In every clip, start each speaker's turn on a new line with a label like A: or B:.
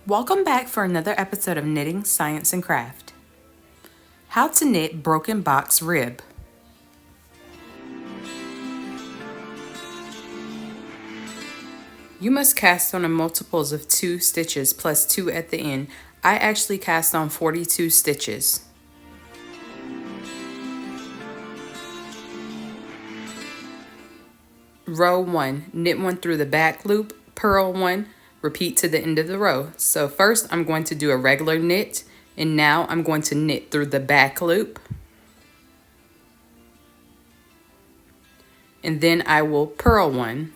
A: Welcome back for another episode of Knitting, Science, and Craft. How to knit broken box rib. You must cast on a multiples of 2 stitches plus 2 at the end. I actually cast on 42 stitches. Row 1, knit 1 through the back loop, purl 1, repeat to the end of the row. So first I'm going to do a regular knit, and now I'm going to knit through the back loop. And then I will purl 1.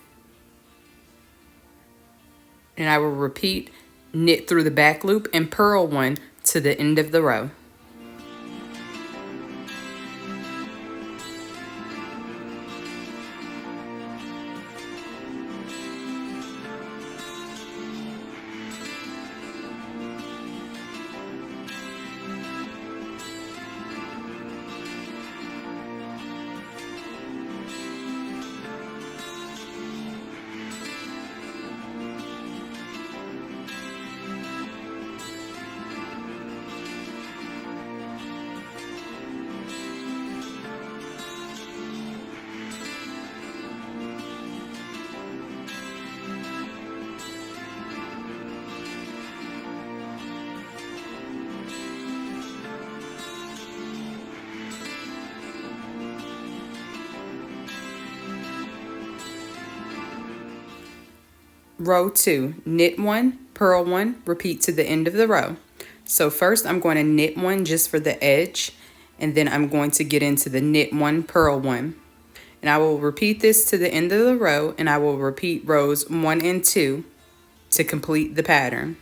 A: And I will repeat, knit through the back loop and purl 1 to the end of the row. Row 2, knit 1, purl 1, repeat to the end of the row. So first I'm going to knit 1 just for the edge, and then I'm going to get into the knit 1, purl 1. And I will repeat this to the end of the row, and I will repeat rows 1 and 2 to complete the pattern.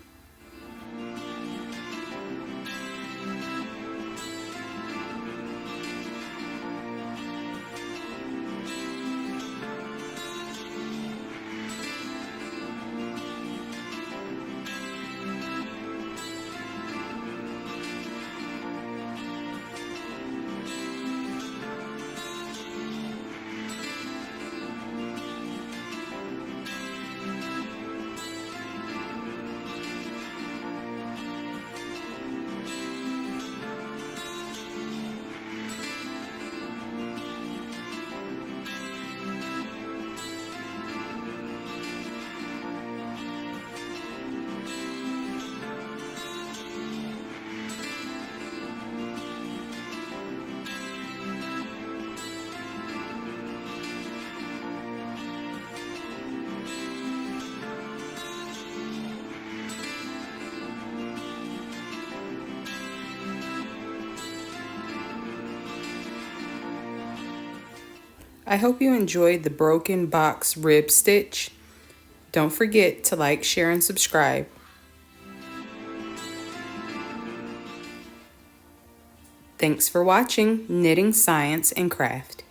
A: I hope you enjoyed the broken box rib stitch. Don't forget to like, share, and subscribe. Thanks for watching Knitting, Science, and Craft.